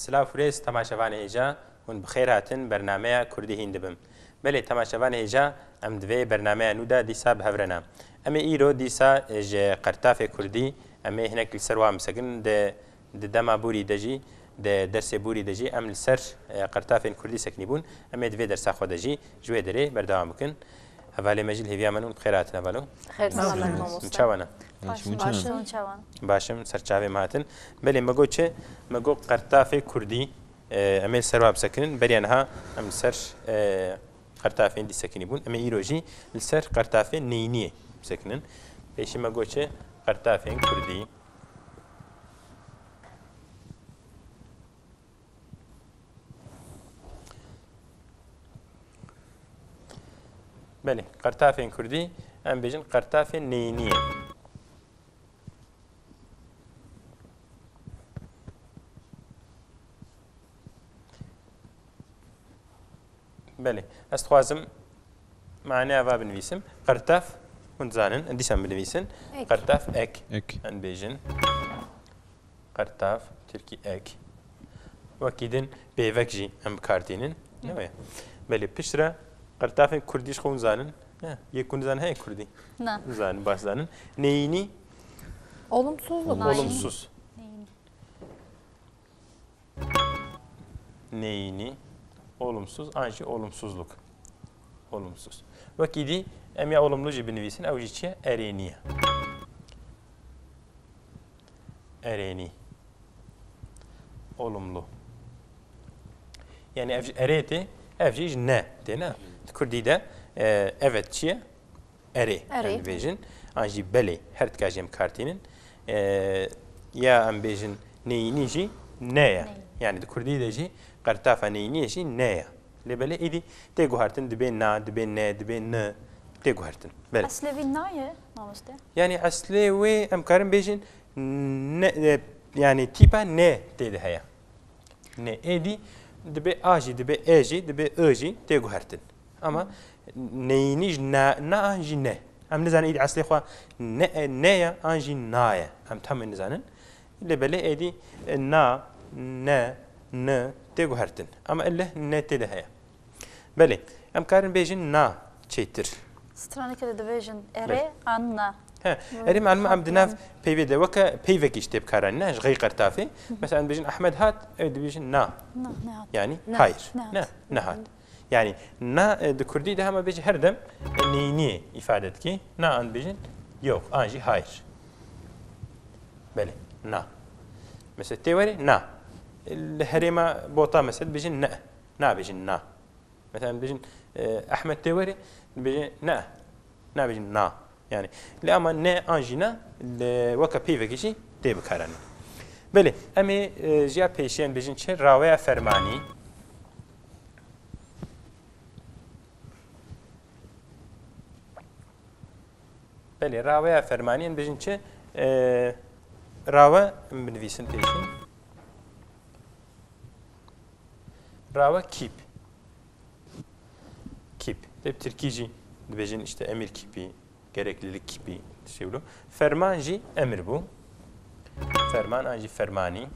سلااو فرێز تەماشەوانی هێژا hûn bi xêr hatin bernameya Kurdî hîn dibim. Belê temaşevanê hêja em divê bernameya nû de dîsa bihevrenan. Em ê îro dîsa ji qertafê Kurdî em ê hinek li ser wan bisekin di dema bûrî de jî di dersê bûrî de jî em li ser qertafên Kurdî sekinîbûn em ê divê dersa xwe de jî ji wê derê berdewam bikin. Hevalê me jî li hêviya min hûn bi xêr hatin hevalo. Çawa ne? Başım serçavê me hatin. Belê me got çi? Me got qertafê Kurdî em ê ser wan bisekinin beriya niha em li ser qertafên dî sekinîbûn. Em ê îro jî li ser qertafê neyîniyê bisekinin. Pêşî me got çi? Qertafên Kurdî. Belê, qertafên Kurdî em bêjin qertafên neyîniyê. Belê, ez dixwazim maneya va binivîsim. Qertaf, hûn dizanin, dîsan binivîsin. Qertaf ek, em bêjin. Qertaf, Tirkî ek. Wekî din pêvek jî em bikardînin. Newê. Belê, piştre qertafên Kurdî ji xwe hûn zanin. Yek hûn dizan heye Kurdî? Ne. Zanin, baş zanin. Neyînî? Olumsuzluk. Olumsuz. Neyînî? Olumsuz, anji olumsuzluk. Olumsuz. Wekî dî em ya olumlu jî binivîsin, ew jî çi ye? Erênî. Erênî. Olumlu. Yani ev jî erê tê, ev jî ji ne tê ne? Kurdî de evet çi ye? Erê. Em dibêjin. An jî belê her tika jî em kartînin. Ya em bêjin neyînî jî ne ye. Yani di Kurdî de jî qertafa neyîniyê jî ne ye. Lê belê êdî tê guhertin dibê na, dibê ne, dibê n tê guhertin. Belê. Eslê wî nayê mamoste? Yani eslê wê em karin bêjin yani tîpa ne tê de heye. Ne êdî dibê a jî, dibê e jî, dibê i jî tê guhertin. Ama neyînî jî na an jî ne. Em nizanin êdî eslê xwe ne ye an jî na ye. Em tam nizanin. Lê belê êdî na, ne, n tê guhertin. Ama elle ne tê de heye. Belê, em karin bêjin na çêtir. Straneke de dibêjin erê an na. Erê malum em di nav peyvê de weke peyvekî ji tê bikaranîne ji xeyî qertafê. Mesela em bêjin Ahmed hat, ew dibêjin na. Yani hayır. Ne hat. Yani na di Kurdî de hema bêjin her dem neyîniyê ifade dikê. Na an bêjin yok, an jî hayır. Belê, na. Mesela tê werê na. Li herêma bota mesela bêjin ne. Na bêjin na. Mesela em bêjin Ahmed tê werê bêjin ne. Na bêjin na. Yani li ama ne an jî ne weke peyvekî jî tê bikaranîn. Belê, em ê jiya pêşiyan bêjin çi? Raweya fermanî. Belê, raweya fermanî em bêjin çi? Rawe em binivîsin pêşî. Rawe kîp. Kîp. Hep Tirkî jî dibêjin işte emir kîpî, gereklilik kîpî şey bû. Ferman jî emir bû. Ferman an jî fermanî.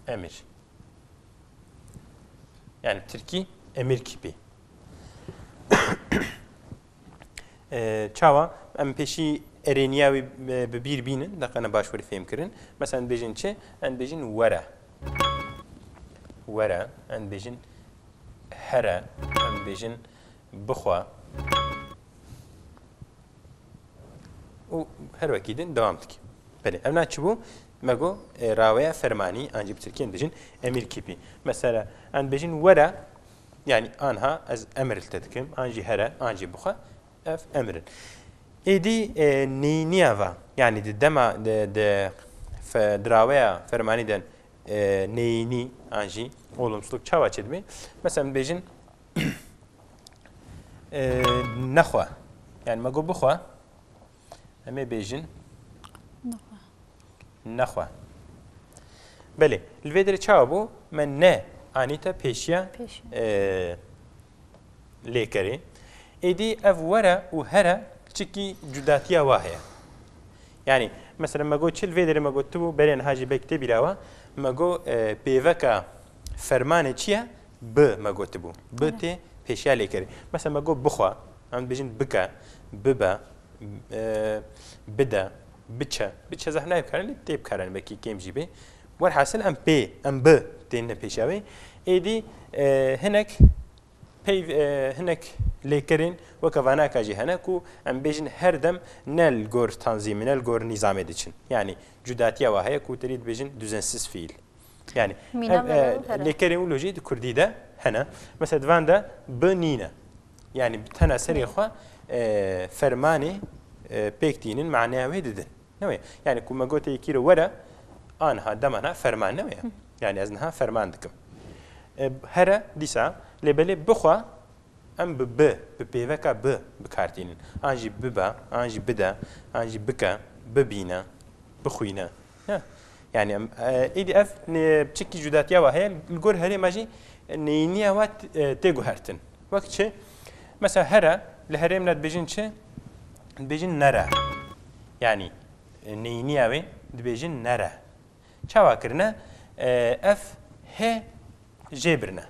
Emir. Yani Tirkî emir kîpî. Çawa em pêşî erêniya wî bi bîr bînin, deqene baş werî fêm kirin. Mesela bêjin çi? Em bêjin were. Were, em bêjin here, em bêjin bixwe. û her wekî din dewam dike. Belê, ev na çi bû? Me got raweya fermanî, an jî bi Tirkî em bêjin emîr kîpî. Mesela em bêjin were, yani anha ez emir li te dikim, an jî here, an jî bixwe, ev emirin. Êdî neyîniya va, yani di dema di raweya fermanî de neyînî an jî olumsuzluk çawa çê dibe. Mesela em bêjin nexwe. Yani me got bixwe, em ê bêjin nexwe. Belê, li vê derê çawa bû? Me ne anîte pêşiya lêkerê. Êdî ev were û here çikî cudatiya wa heye. Yani مثلا مگو چل ویدر مگو تو برین هاجی بکته بیراوا مگو پیوکا فرمان چیه ب مگو تبو ب تی پیشالی کری مثلا مگو بخوا هم بيجين بكا ببا بدا بتشا زحنا بكارن تيب كارن بكي كيم جيبي والحاصل ام بي ام ب تين بيشاوي ايدي هناك بي هناك ليكرين وكفانا كاجي هناكو ام بيجن هردم نال جور تنظيم نال جور نظام ديشن يعني جداتيا وهي كو تريد بيجن دوزنسيس فيل يعني ليكرين ولوجي كردي ده هنا مثلا دفاندا بنينا يعني بتنا سري خوا فرماني بيكتين معناه ويددن نوي يعني كما قلت يكيرو ورا انها دمنا فرمان نوي يعني ازنها فرمان دكم هرا ديسا لبلي بخوا ام ب بيفكا ب بكارتين انجي ببا انجي بدا انجي بكا ببينا بخوينا يعني اي اف بشكل جداتيا وهي الجور هري ماجي نينيا وات تيغو هرتن وقت شي مثلا هرا لهريمنا دبيجن شي دبيجن نرى يعني نينياوي دبيجن نرى چاوا كرنا اف ه جبرنا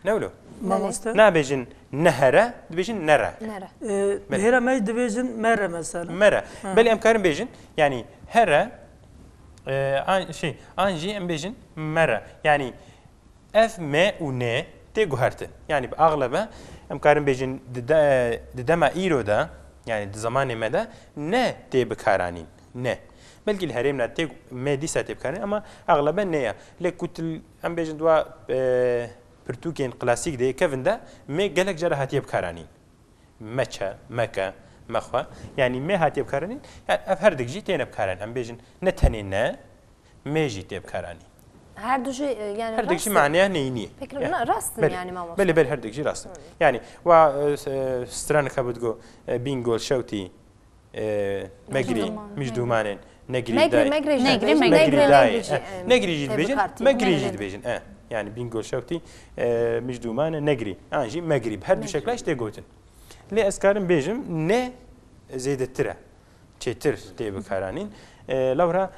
نولو نا بيجن نهرة دبيجن نرى هرا ما دبيجن مرة مثلا مرة بل امكان بيجن يعني هرا شيء انجي ام بيجن مرة يعني اف ما ون تيجو هرتن يعني باغلبه امكان بيجن دما ايرو دا يعني زمان مدى نه تي بكارانين نه بلكي الهريمنا تيجو ما دي ساتي بكارين اما اغلبا نيا لكوت ام بيجن دوا برتوكين كلاسيك دي كيفن دا مي قالك جرى هاتي بكارانين مچا مكا مخوا يعني ما هاتي بكارانين يعني هردك جي تين بكاران ام بيجن نتني نه ميجي تي بكارانين هردوجي يعني هردوجي معناه نيني فكرة راستن يعني ما بل هردوجي راستن يعني و ستران كابدغو بينغول شوتي مغري مش دومانن نغري داي نغري جي بيجن مغري جي بيجن يعني بينغول شوتي مش دومانن نغري انجي مغري بهردو شكلاش تيغوتن لي اسكارن بيجم نه زيدتره تشتر تي بكارانين لورا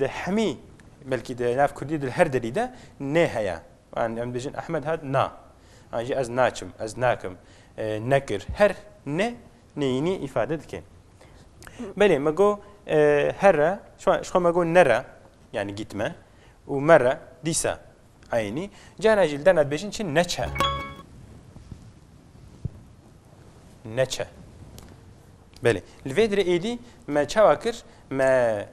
حمي بلكي ده ناف كردي ده هر دليده نهاية عن بيجن أحمد هاد نا أجي أز ناچم أز ناكم نكر هر نيني إفادة كين بله مجو هرة شو مجو نرى يعني جتمة ومرة ديسا عيني جانا جلدنا بيجن شن نشة بله الفيدر إيدي ما شواكر ما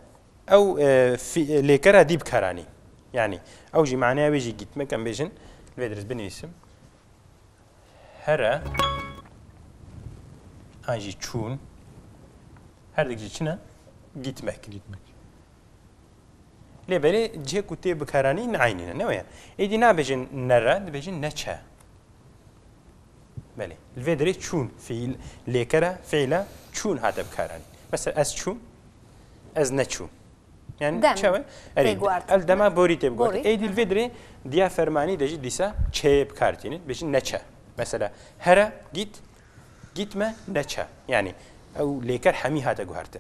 او في ليكرا ديب كاراني يعني او جي معناه ويجي جيت مكان بيجن الفيدرس بنيسم هرا انجي تشون هردك جي شنا جيت مك لي بالي جي كوتي بكاراني نعيننا نويا ايدي نا بيجن نرا بيجن نتشا بالي الفيدري تشون في ليكرا فعلا تشون هذا بكاراني مثلا اس تشون از نتشو يعني شو الدما بوري تبغى ايدي الفيدري ديا فرماني دجي ديسا تشيب كارتين باش نتشا مثلا هرا جيت ما نتشا يعني او ليكر حمي هذا جوهرتن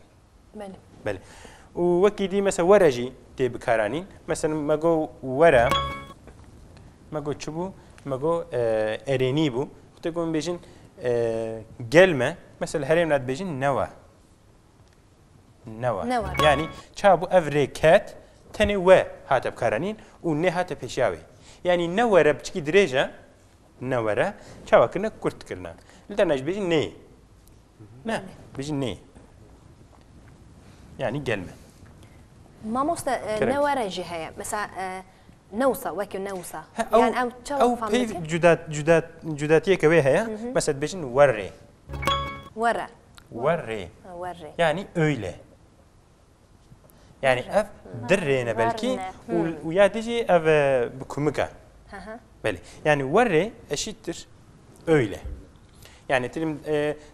بله وكيدي مثلا ورجي تيب كارانين مثلا ماجو ورا ماجو تشبو ماجو ارينيبو تقوم بيجن جلمه مثلا هريم ناد بيجن نوا يعني شابو افريكات تاني و هاتا بكارانين ونه هاتا بيشاوي يعني نورا بشكي درجة نورا شابا كنا كرت كرنا لدرناش بيجي ني نا بيجي ني يعني قلمة ما مستا نورا جهة مثلا نوسة وكي نوسة يعني أو بيف جداتية كوي هيا مثلا بيجي وري يعني أويلة يعني اف درينا بلكي ويا تجي اف بكمكه بلي يعني وري اشيتر öyle يعني تلم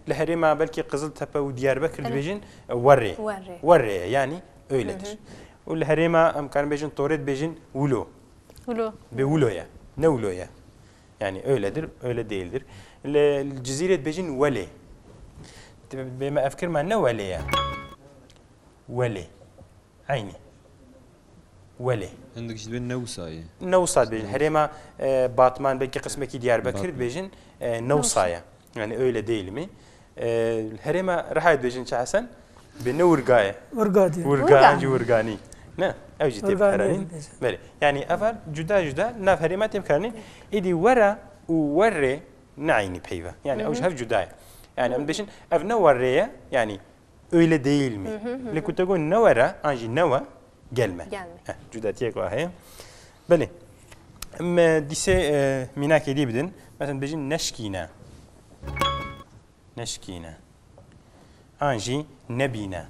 لهريما بلكي قزل تبا وديار بكر بيجن وري يعني öyledir والهريما ام كان بيجن طوريد بيجن ولو بولويا نولويا يعني öyledir öyle değildir الجزيره بيجن ولي بما افكر ما نوليا ولي عيني ولي عندك شي بين نوساية نوصاد بيجن هريما باتمان بلكي قسمك ديار بكر بيجن نوصايا يعني öyle değil mi هريما رحايد بيجن حسن بنورقاية ورقادي ورقاني ورقاني نه اوجي تيب ورقاني. كرانين بله يعني افر جدا جدا ناف هريما تيب كرانين ايدي ورا ووري نعيني بيفا يعني اوج هف جداية يعني ام بيجن اف نوريه يعني öyle değil mi لكو تقول نورا انجي نوا gelme. Cüdatiye koyayım. Beli. Dise minak edibdin. Mesela bejin neşkine. Neşkine. Anji nebine.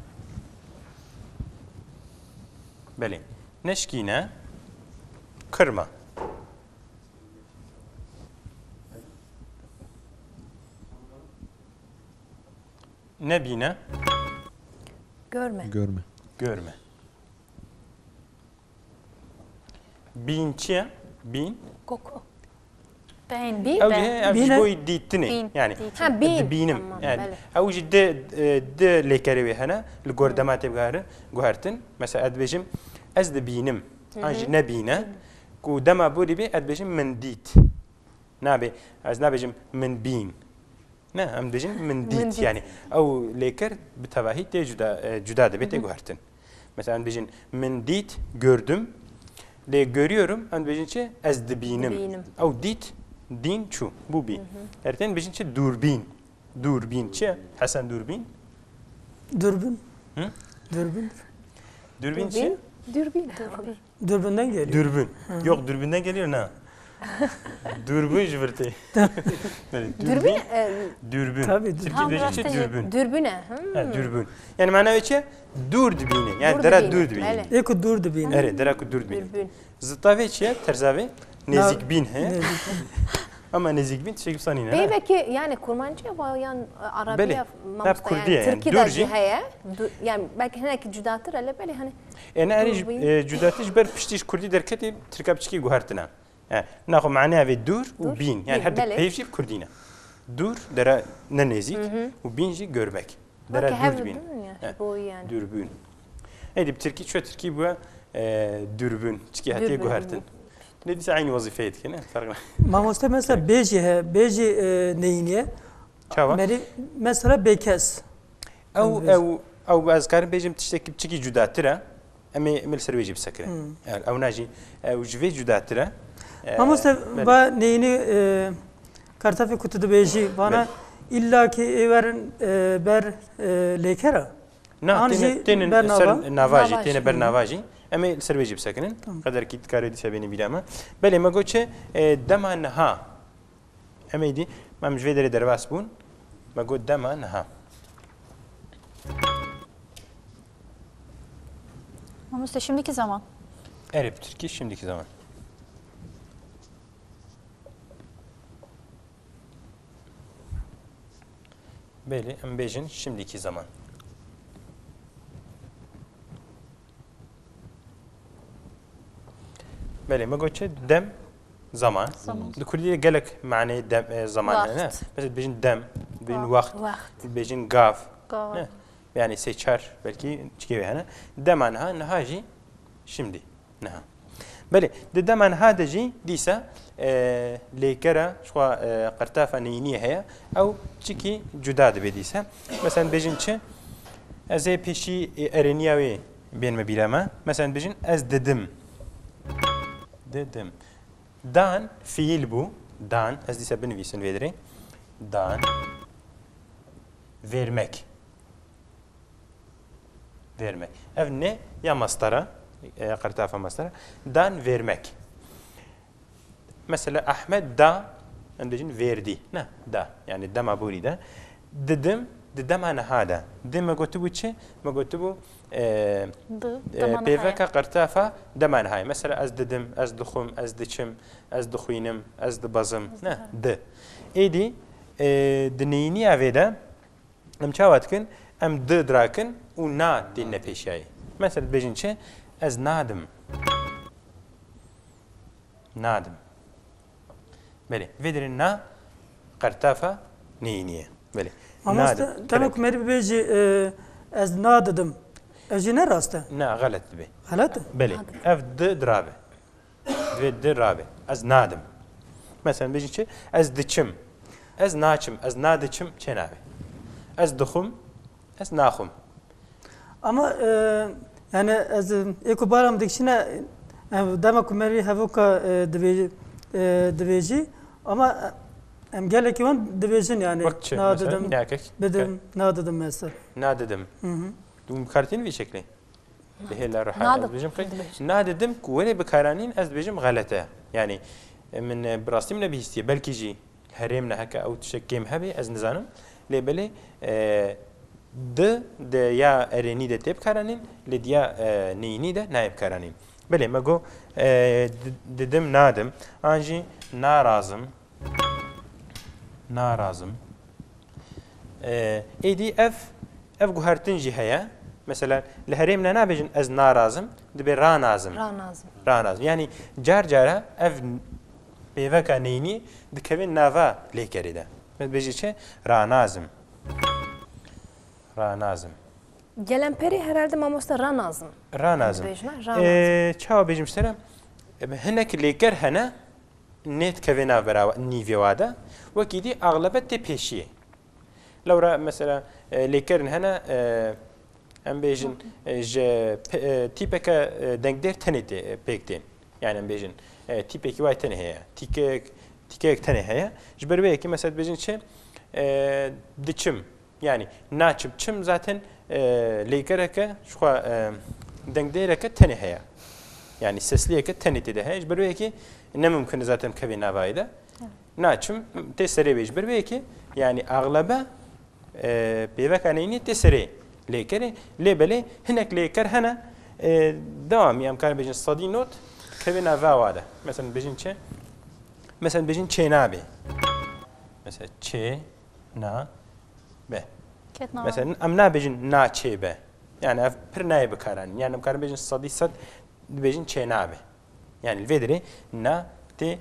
Beli. Neşkine kırma. Nebine Görme. görme görme. Bin çiye? Bin? Koku. بين أو بين جه بينه. بوي ديتني بين. يعني ديت. Ha bin. بينم Tamam, يعني بله. أو جد د لكروي هنا الجوردمات بجاره جوهرتن مثلا أدبجم أزد بينم أنج نبينا كو دما بودي بي أدبجم من ديت نابي أز نابجم من بين نه أم دبجم من ديت ديت. يعني أو لكر بتواهي تي جدا دبي تي جوهرتن مثلا أدبجم من ديت gördüm le görüyorum أدبجم أزد بينم بينم. أو ديت دين شو بو بين erten beşinci durbin durbin çe Hasan durbin Dürbün. Hı? Dürbün. durbin çe Dürbün. Dürbünden geliyor. dürbün yok dürbünden geliyor ne dürbün jüverte Dürbün. dürbün Tabii, Türkiye Ha, beşinci burası dürbün Dürbüne. ha dürbün yani mana çe dur dibine yani Dur dara dibine, dur dibine öyle. Eko durdu beni. evet dara ku dur dibine Dürbün. zıtave çe terzave nezik bin he Nezik. ama nezik bin teşekkür sanine Bey belki yani Kurmancıya bağlayan Arabiya Hep Kurdiye yani, Türkiye'de Dürci. ciheye yani belki heneki cüdatır hele böyle hani يعني أريج دوربين. جداتيش بر بشتيش كردي دركتي تركب تشكي جوهرتنا ناخذ معناها في الدور وبين يعني بين، هاد بله. بيجي بكردينا دور درا ننزيك وبينجي جربك درا belki دور her بين bu yani. dürbün هيدي بتركي شو تركي بوا dürbün تشكي هاتي dürbün. جوهرتن ندي عيني وظيفات كنا فرق Mamosta mesela beji he. Beji neyiniye? شاوا Meri mesela bekes. أو أذكار بيجي بتشتكي بتشكي جداترا أمي مل سرويجي بسكرة أو ناجي أو جفي جداترا Mamosta ba neyini kartafi kutudu beji bana illaki everin ber lekera. نا أنجي تين برنابا. سر نافاجي نافاجي. تين برنافاجي أمي سرويجي بسكنن قدر كيت كاري دي سبيني بيلاما بله ما قلتش دما نها أمي دي ما مش فيدري درواس بون ما قلت دما نها Ama işte şimdiki zaman. Erip Türkiye şimdiki zaman. Beli embejin şimdiki zaman. بله ما قلتش دم زمان Zaman. الكردية قالك معنى دم زمان وقت. هنا مثلا بيجن دم بين وقت Vakt. بيجن قاف Galiba. يعني seçer belki çıkıyor هنا دم عنها نهاجي şimdi نها بله دم عنها دجي ديسا ليكرا شو قرطافة نينية هي أو تشكي جداد بديسا مثلا بيجن شيء أزاي بيشي أرنياوي بين مبيلما مثلا بيجن أز ددم dedim. Dan fiil bu. Dan. Az dise benivisen vedre. Dan. Vermek. Vermek. Ev ne? Ya mastara. Kartafa mastara. Dan vermek. Mesela Ahmet da. Andacın verdi. Ne? Da. Yani da maburi da. Dedim. Dedim ana hada. Dedim ma gotubu çe? Ma gotubu بيفك قرتافة دمان هاي مثلا أز ددم أز دخم أز دشم أز دخوينم أز دبزم نه د إيدي دنيني أفيدا أم شاواتكن أم د دراكن ونا دينا بيشاي مثلا بيجن شيء أز نادم نادم بلي فيدرن نا قرتافة نينية بلي Mamosta demek meri beji ez nadedim. اجي نراسته نا غلط دبي غلط بله اف د درابه دوی د رابه از نادم مثلا بيجي چه از دچم از ناچم از نادچم چه نابه از دخم از ناخم ama yani az eko baram dikşine dama kumeri havuka dveji ama em gelek yon dvejin yani nadedim bedim nadedim mesela nadedim dum kartin bir şekli لهلا راح بيجم ناددم ولا بكارانين از بيجم غلطه يعني من براستي من بيستي بلكي جي هرمنا هكا او تشكيم هبي از نزانم لبلي د يا اريني د تيب كارانين لديا نيني د نايب كارانين بلي ماغو ددم نادم انجي نارازم ايدي اف جوهرتن جي هيا مثلا لهريمنا نابجن از نارازم دبي رانازم يعني جار اف بيفكا نيني دكوين نافا ليكريدا بيجي چه رانازم gelen peri herhalde mamosta ranazım çawa bejim sera hinek leker hene net kevena vera niviyada وكيدي اغلبت بيشي لو را مثلا ليكرن هنا ام بيجن تيبك دنگدر تنيتي بيكتين يعني ام بيجن تيبك واي تنه هي تيكك تنه هي جبر بيكي مثلا بيجن شي دچم يعني ناچم چم zaten ليكرك شو دنگدرك تنه هي يعني سسليك تنيتي ده هي جبر بيكي ne mümkün zaten kevina vayda naçım tesere bejber belki yani ağlaba bevekanini tesere lekere lebele hinek leker hana devam yam kar bejin sadi not kevina vada mesela bejin çe mesela bejin çenabi mesela çe na be mesela amna bejin na çebe yani pırnay bekaran yani kar bejin sadi sad bejin çenabi yani vedri na te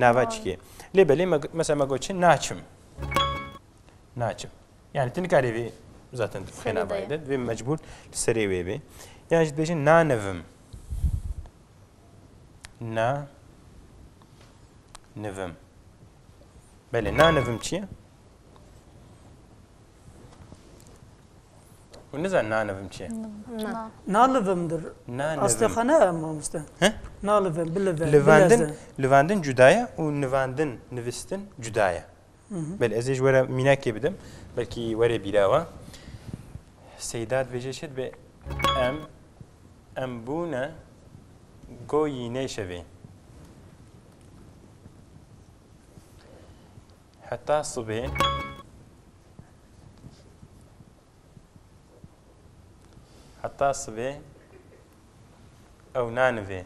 navaçki lebeli mesela magoçi naçım yani tinkarevi zaten fena bayda ve mecbur serevi be yani işte bejin na nevim bele na nevim çiye ونزل نانفم شيء نالفمدر استخانه ama usta nalfem لفاندن جدايا ونفاندن نفستن جدايا بل ازيج ورا ميناكي بدم بلكي ورا بيلاوا سيدات بيجيشت ب ام بونا goyi neşevi hatta صبح حتى صبي أو نانفي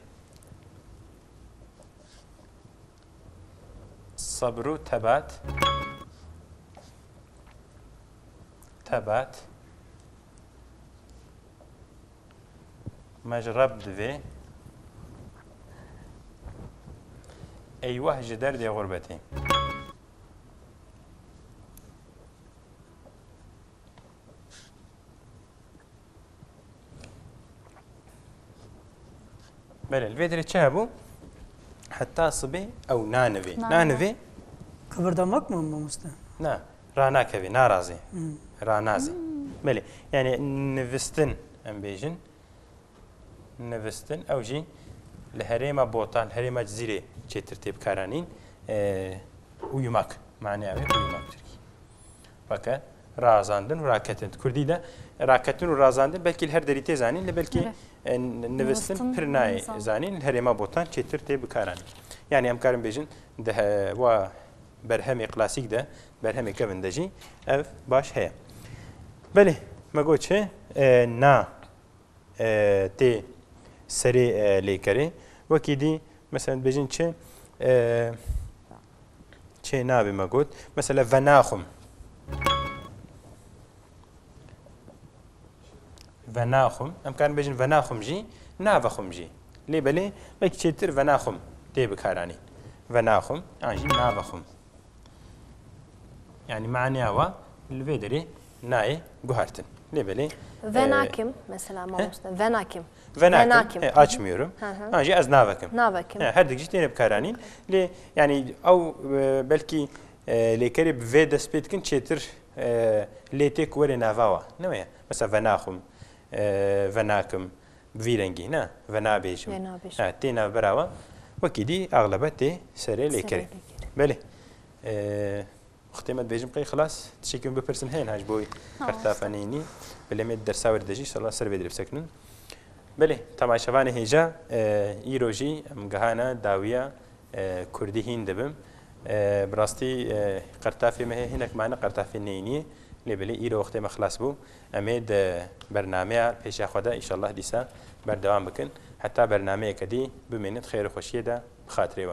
صبرو تبات مجرب دفي أيوه جدار دي غربتي بله الفيدري تشابو حتى صبي او نانفي kıvırdamak mı usta? نا رانا كبي نارازي رانازي بله يعني نفستن ام بيجن نفستن او جي لهريما بوطان هريما جزيري چه ترتيب كارانين uyumak معناه uyumak Türkiye fakat razandın raketin Kürdi de raketin razandın belki her deri tezanin belki نوستن پرنای زانین هرما بوتان چطور تی بکارانی یعنی ام کارم بیشن ده و برهمی کلاسیک ده برهمی کبندجی اف باش هیا بله مگو چه نا تی سری لیکری وکی دی مثلا بیشن چه نابی مگود مثلا وناخم وناخم ام كان بيجن وناخم جي نافخم جي لي بلي بك تشتر وناخم تي بكاراني وناخم انجي نافخم يعني معناها الفيدري ناي جوهرتن لێبێ Venakim mesela mamosta. Venakim. venakim açmıyorum. Ancak az navakim. Navakim. Her dikişi denip karanin. Le yani av belki lekeri ve despetkin çetir letek veri navava. Ne mi? Mesela venakum, venakim, virengi ne? Venabejim. Evet, tena berava. Vakidi ağlabette sere lekeri. Beli. اختمت بيجم قي خلاص تشيكون ببرسن هين هاج بوي قرطافانيني بلي مد درساور دجي صلى الله سر بدري بسكنن بله تمام شوانه هيجا ايروجي ام غهانا داويه كردي هين دبم براستي قرطافي ما هناك معنا قرطافي نيني اللي بلي ايرو وقت ما خلاص بو اميد برنامج پیش خدا ان شاء الله ديسا بردوام بكن حتى برنامج كدي بمنت خير وخشيه ده بخاطري